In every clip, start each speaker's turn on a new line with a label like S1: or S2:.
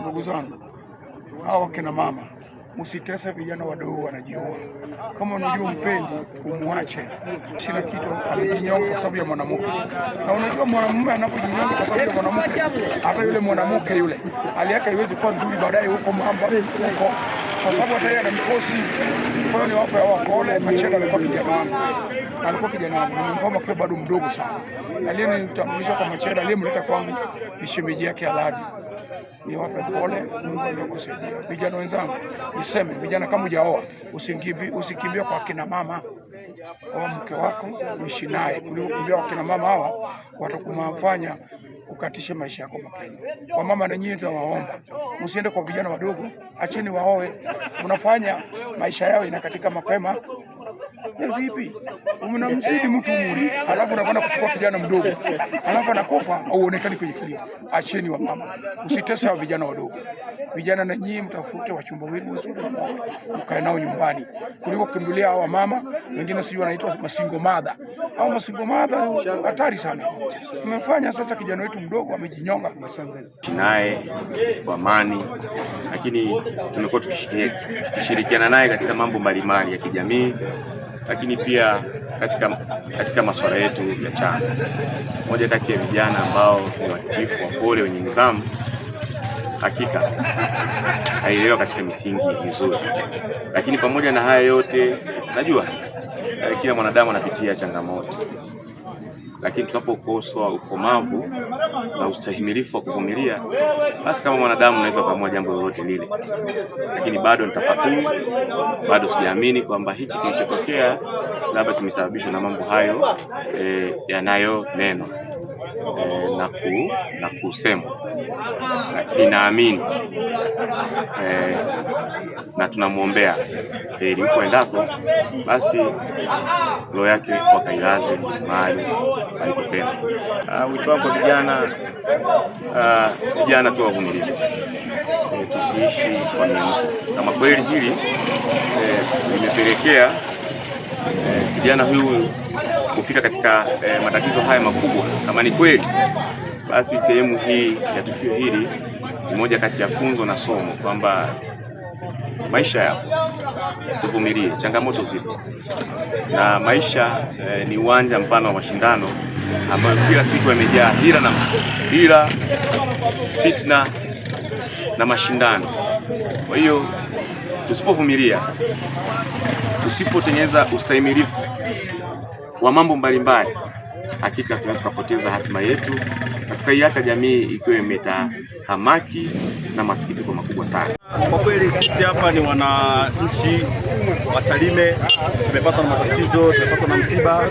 S1: Ndugu zangu, hawa kina mama, msitese vijana wadogo wanajiua. Kama unajua mpendi, umuache. Sina kitu, amejinyonga kwa sababu ya mwanamke. Na unajua mwanamume anapojinyonga kwa sababu ya mwanamke, hata yule mwanamke yule hali yake haiwezi kuwa nzuri baadaye huko mamba huko, kwa sababu hata yeye ana mikosi. Kwa hiyo ni wapo ya wakole. Macheda alikuwa kijana wangu, alikuwa kijana wangu, nimemfahamu akiwa bado mdogo sana. Aliyenitambulisha kwa Macheda, aliyemleta kwangu ni shemeji yake Aladi. Niwape pole, Mungu ndiye kusaidia. Vijana wenzangu, niseme vijana, kama hujaoa usikimbie kwa kina mama. Oa mke wako, uishi naye, kuliko kukimbia kwa kina mama. Hawa watakumfanya ukatishe maisha yako mapema. Kwa mama na nyinyi tunawaomba, msiende kwa vijana wadogo, acheni waoe. Mnafanya maisha yao inakatika mapema. Vipi? Unamzidi mtu umri, alafu unakwenda kuchukua kijana mdogo, alafu anakufa au uonekani kwenye kilio. Acheni wa mama, usitesa vijana wadogo. Vijana na nyinyi mtafute wachumba wenu wazuri, mkae nao nyumbani, kuliko kukimbilia hawa mama wengine, sijui wanaitwa masingo mother. Au masingo mother hatari sana. Tumefanya sasa kijana wetu mdogo amejinyonga.
S2: Naye kwa amani, lakini tumekuwa tukishirikiana naye katika mambo mbalimbali ya kijamii, lakini pia katika masuala yetu ya chama. Moja kati ya vijana ambao ni watiifu, wapole, wenye nidhamu, hakika haielewa katika misingi mizuri. Lakini pamoja na haya yote, najua kila mwanadamu anapitia changamoto, lakini tunapokosa ukomavu na ustahimilifu wa kuvumilia, basi kama mwanadamu unaweza kuamua jambo lolote lile. Lakini bado nitafakari, bado siamini kwamba hichi kilichotokea labda kimesababishwa na mambo hayo yanayonenwa na kusemwa. Lakini naamini na tunamwombea heri huko endako, basi roho yake wakailaze mahali alipopenda. Wito wako vijana tu wavumilivu, tusiishi kwa miemko. Kama kweli hili limepelekea kijana huyu kufika katika matatizo haya makubwa, kama ni kweli, basi sehemu hii ya tukio hili ni moja kati ya funzo na somo kwamba maisha yapo, tuvumilie, changamoto zipo, na maisha ni uwanja mpana wa mashindano ambayo kila siku yamejaa hila, fitna na mashindano. Kwa hiyo tusipovumilia, tusipotengeneza ustahimilifu wa mambo mbalimbali, hakika tunapoteza hatima yetu na tukaiacha jamii ikiwa imetahamaki na masikitiko makubwa sana.
S3: Kwa kweli sisi hapa ni wananchi wa Tarime, tumepata na matatizo, tumepata na msiba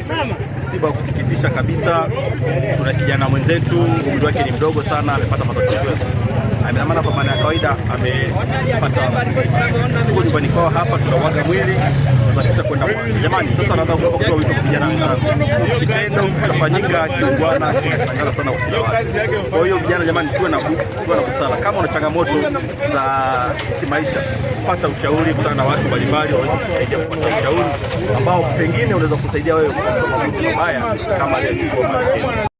S3: wa kusikitisha kabisa. Tuna kijana mwenzetu, umri wake ni mdogo sana, amepata matatizo. Maana kwa maana ya kawaida amepata tuko nyumbani kwao hapa, tunauaga mwili, tunataka kwenda mwanzo. Jamani, sasa nataka kutoa wito kwa vijana kitendo kufanyika kiungwana, kinashangaza sana kwa. Kwa hiyo vijana, jamani, tuwe na busara. Kama una changamoto za kimaisha, pata ushauri, kutana na watu mbalimbali waweze kusaidia kupata ushauri ambao pengine unaweza kusaidia wewe kwa maamuzi mabaya kama aliyechukua.